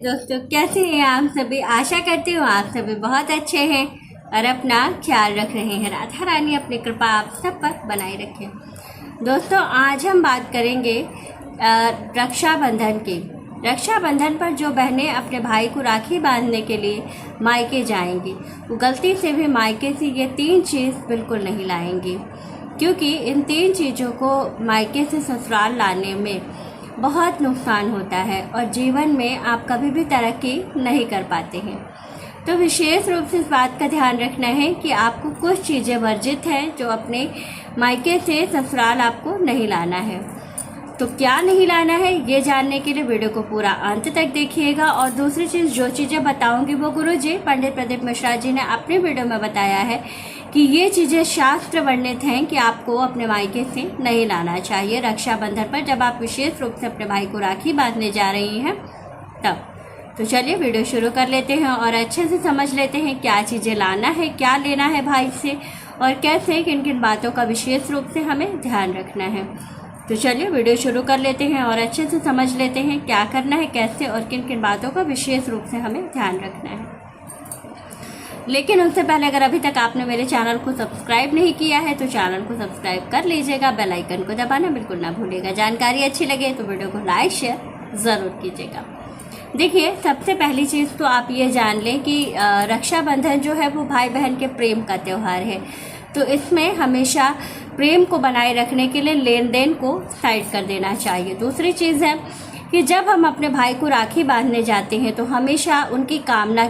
दोस्तों, कैसे हैं आप सभी। आशा करती हूँ आप सभी बहुत अच्छे हैं और अपना ख्याल रख रहे हैं। राधा रानी अपनी कृपा आप सब पर बनाए रखें। दोस्तों, आज हम बात करेंगे रक्षाबंधन की। रक्षाबंधन पर जो बहनें अपने भाई को राखी बांधने के लिए मायके जाएंगी, वो गलती से भी मायके से ये 3 चीज़ बिल्कुल नहीं लाएंगी, क्योंकि इन 3 चीज़ों को मायके से ससुराल लाने में बहुत नुकसान होता है और जीवन में आप कभी भी तरक्की नहीं कर पाते हैं। तो विशेष रूप से इस बात का ध्यान रखना है कि आपको कुछ चीज़ें वर्जित हैं जो अपने मायके से ससुराल आपको नहीं लाना है। तो क्या नहीं लाना है, ये जानने के लिए वीडियो को पूरा अंत तक देखिएगा। और दूसरी चीज़, जो चीज़ें बताऊंगी वो गुरुजी पंडित प्रदीप मिश्रा जी ने अपने वीडियो में बताया है कि ये चीज़ें शास्त्र वर्णित हैं कि आपको अपने मायके से नहीं लाना चाहिए रक्षाबंधन पर, जब आप विशेष रूप से अपने भाई को राखी बांधने जा रही हैं तब। तो चलिए वीडियो शुरू कर लेते हैं और अच्छे से समझ लेते हैं क्या चीज़ें लाना है, क्या लेना है भाई से, और कैसे किन किन बातों का विशेष रूप से हमें ध्यान रखना है। तो चलिए वीडियो शुरू कर लेते हैं और अच्छे से समझ लेते हैं क्या करना है, कैसे और किन किन बातों का विशेष रूप से हमें ध्यान रखना है। लेकिन उससे पहले अगर अभी तक आपने मेरे चैनल को सब्सक्राइब नहीं किया है तो चैनल को सब्सक्राइब कर लीजिएगा, बेल आइकन को दबाना बिल्कुल ना भूलिएगा। जानकारी अच्छी लगे तो वीडियो को लाइक शेयर ज़रूर कीजिएगा। देखिए, सबसे पहली चीज़ तो आप ये जान लें कि रक्षाबंधन जो है वो भाई बहन के प्रेम का त्यौहार है। तो इसमें हमेशा प्रेम को बनाए रखने के लिए लेन देन को साइड कर देना चाहिए। दूसरी चीज़ है कि जब हम अपने भाई को राखी बांधने जाते हैं तो हमेशा उनकी कामना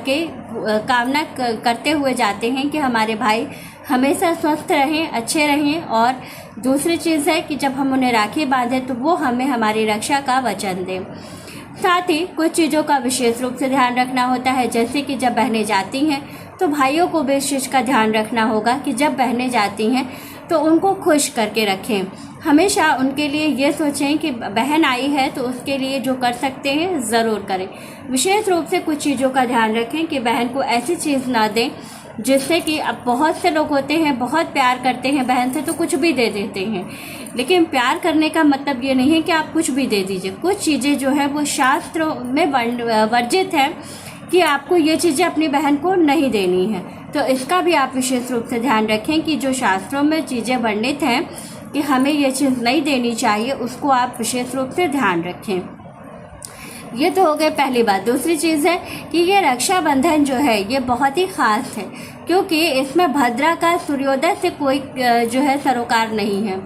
करते हुए जाते हैं कि हमारे भाई हमेशा स्वस्थ रहें, अच्छे रहें। और दूसरी चीज़ है कि जब हम उन्हें राखी बांधें तो वो हमें हमारी रक्षा का वचन दें। साथ ही कुछ चीज़ों का विशेष रूप से ध्यान रखना होता है, जैसे कि जब बहनें जाती हैं तो भाइयों को भी इस चीज़ का ध्यान रखना होगा कि जब बहनें जाती हैं तो उनको खुश करके रखें। हमेशा उनके लिए ये सोचें कि बहन आई है तो उसके लिए जो कर सकते हैं ज़रूर करें। विशेष रूप से कुछ चीज़ों का ध्यान रखें कि बहन को ऐसी चीज़ ना दें जिससे कि अब बहुत से लोग होते हैं, बहुत प्यार करते हैं बहन से तो कुछ भी दे देते हैं। लेकिन प्यार करने का मतलब ये नहीं है कि आप कुछ भी दे दीजिए। कुछ चीज़ें जो है वो शास्त्रों में वर्जित है कि आपको ये चीज़ें अपनी बहन को नहीं देनी है। तो इसका भी आप विशेष रूप से ध्यान रखें कि जो शास्त्रों में चीज़ें वर्णित हैं कि हमें ये चीज़ नहीं देनी चाहिए, उसको आप विशेष रूप से ध्यान रखें। ये तो हो गई पहली बात। दूसरी चीज़ है कि ये रक्षाबंधन जो है ये बहुत ही ख़ास है, क्योंकि इसमें भद्रा का सूर्योदय से कोई जो है सरोकार नहीं है।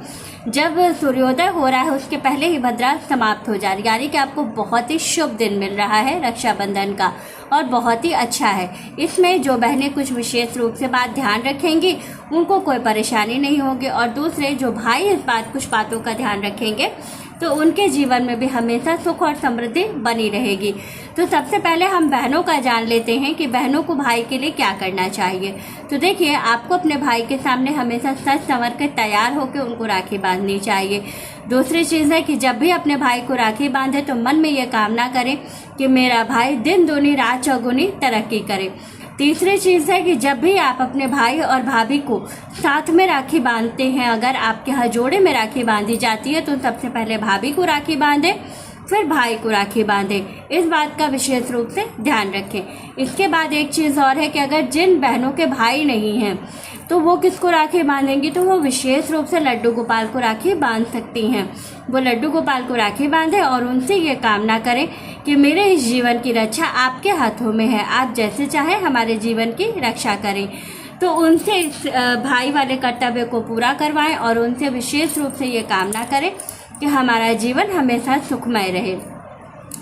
जब सूर्योदय हो रहा है उसके पहले ही भद्रा समाप्त हो जा रही है, यानी कि आपको बहुत ही शुभ दिन मिल रहा है रक्षाबंधन का और बहुत ही अच्छा है। इसमें जो बहनें कुछ विशेष रूप से बात ध्यान रखेंगी उनको कोई परेशानी नहीं होगी, और दूसरे जो भाई इस कुछ बातों का ध्यान रखेंगे तो उनके जीवन में भी हमेशा सुख और समृद्धि बनी रहेगी। तो सबसे पहले हम बहनों का जान लेते हैं कि बहनों को भाई के लिए क्या करना चाहिए। तो देखिए, आपको अपने भाई के सामने हमेशा सज संवर कर तैयार होकर उनको राखी बांधनी चाहिए। दूसरी चीज़ है कि जब भी अपने भाई को राखी बांधे तो मन में ये कामना करें कि मेरा भाई दिन दूनी रात चौगुनी तरक्की करे। तीसरी चीज़ है कि जब भी आप अपने भाई और भाभी को साथ में राखी बांधते हैं, अगर आपके यहाँ जोड़े में राखी बांधी जाती है तो सबसे पहले भाभी को राखी बांधें, फिर भाई को राखी बांधें। इस बात का विशेष रूप से ध्यान रखें। इसके बाद एक चीज़ और है कि अगर जिन बहनों के भाई नहीं हैं तो वो किसको राखी बांधेंगी, तो वो विशेष रूप से लड्डू गोपाल को राखी बांध सकती हैं। वो लड्डू गोपाल को राखी बांधें और उनसे ये कामना करें कि मेरे इस जीवन की रक्षा आपके हाथों में है, आप जैसे चाहे हमारे जीवन की रक्षा करें। तो उनसे इस भाई वाले कर्तव्य को पूरा करवाएं और उनसे विशेष रूप से ये कामना करें कि हमारा जीवन हमेशा सुखमय रहे।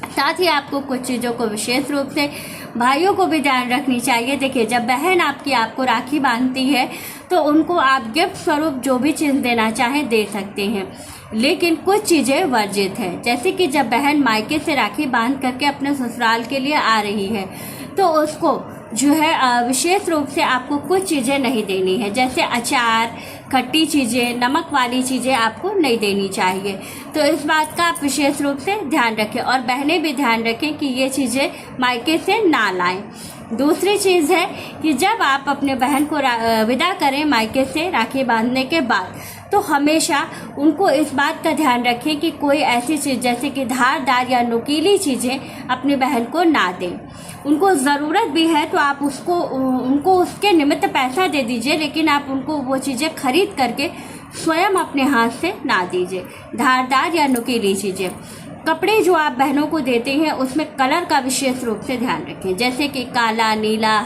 साथ ही आपको कुछ चीज़ों को विशेष रूप से भाइयों को भी ध्यान रखनी चाहिए। देखिए, जब बहन आपको राखी बांधती है तो उनको आप गिफ्ट स्वरूप जो भी चीज़ देना चाहें दे सकते हैं, लेकिन कुछ चीज़ें वर्जित हैं। जैसे कि जब बहन मायके से राखी बांध करके अपने ससुराल के लिए आ रही है तो उसको जो है विशेष रूप से आपको कुछ चीज़ें नहीं देनी है, जैसे अचार, खट्टी चीज़ें, नमक वाली चीज़ें आपको नहीं देनी चाहिए। तो इस बात का आप विशेष रूप से ध्यान रखें और बहनें भी ध्यान रखें कि ये चीज़ें मायके से ना लाएं। दूसरी चीज़ है कि जब आप अपने बहन को विदा करें मायके से राखी बांधने के बाद, तो हमेशा उनको इस बात का ध्यान रखें कि कोई ऐसी चीज़ जैसे कि धारदार या नुकीली चीज़ें अपनी बहन को ना दें। उनको ज़रूरत भी है तो आप उनको उसके निमित्त पैसा दे दीजिए, लेकिन आप उनको वो चीज़ें खरीद करके स्वयं अपने हाथ से ना दीजिए, धारदार या नुकीली चीज़ें। कपड़े जो आप बहनों को देते हैं उसमें कलर का विशेष रूप से ध्यान रखें, जैसे कि काला, नीला,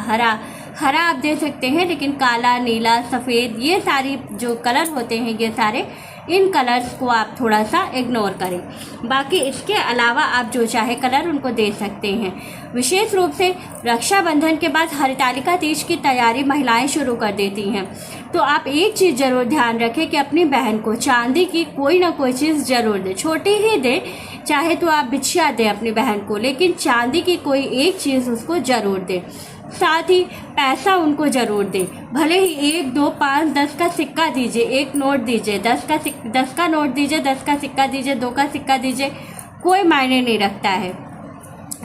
हरा आप दे सकते हैं, लेकिन काला, नीला, सफ़ेद, ये सारी जो कलर होते हैं ये सारे, इन कलर्स को आप थोड़ा सा इग्नोर करें। बाकी इसके अलावा आप जो चाहे कलर उनको दे सकते हैं। विशेष रूप से रक्षाबंधन के बाद हरितालिका तीज की तैयारी महिलाएं शुरू कर देती हैं, तो आप एक चीज़ ज़रूर ध्यान रखें कि अपनी बहन को चांदी की कोई ना कोई चीज़ ज़रूर दें, छोटी ही दें, चाहे तो आप बिछिया दें अपनी बहन को, लेकिन चांदी की कोई एक चीज़ उसको ज़रूर दें। साथ ही पैसा उनको ज़रूर दें, भले ही 1, 2, 5, 10 का सिक्का दीजिए, 1 नोट दीजिए, 10 का नोट दीजिए, 10 का सिक्का दीजिए, 2 का सिक्का दीजिए, कोई मायने नहीं रखता है।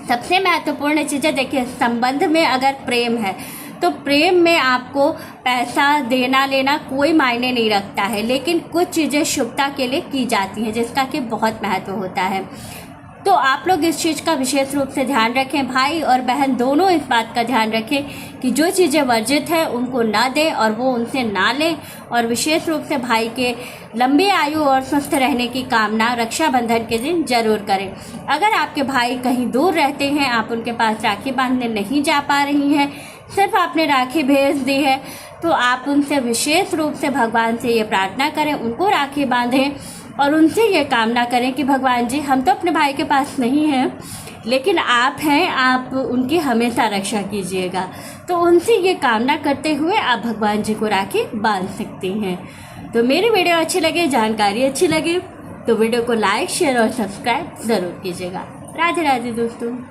सबसे महत्वपूर्ण चीज़ें देखिए, संबंध में अगर प्रेम है तो प्रेम में आपको पैसा देना लेना कोई मायने नहीं रखता है, लेकिन कुछ चीज़ें शुभता के लिए की जाती हैं जिसका कि बहुत महत्व होता है। तो आप लोग इस चीज़ का विशेष रूप से ध्यान रखें, भाई और बहन दोनों इस बात का ध्यान रखें कि जो चीज़ें वर्जित हैं उनको ना दें और वो उनसे ना लें। और विशेष रूप से भाई के लंबी आयु और स्वस्थ रहने की कामना रक्षाबंधन के दिन जरूर करें। अगर आपके भाई कहीं दूर रहते हैं, आप उनके पास राखी बांधने नहीं जा पा रही हैं, सिर्फ आपने राखी भेज दी है, तो आप उनसे विशेष रूप से भगवान से ये प्रार्थना करें, उनको राखी बांधें और उनसे ये कामना करें कि भगवान जी, हम तो अपने भाई के पास नहीं हैं, लेकिन आप हैं, आप उनकी हमेशा रक्षा कीजिएगा। तो उनसे ये कामना करते हुए आप भगवान जी को राखी बांध सकती हैं। तो मेरी वीडियो अच्छी लगे, जानकारी अच्छी लगे तो वीडियो को लाइक, शेयर और सब्सक्राइब ज़रूर कीजिएगा। राधे राधे दोस्तों।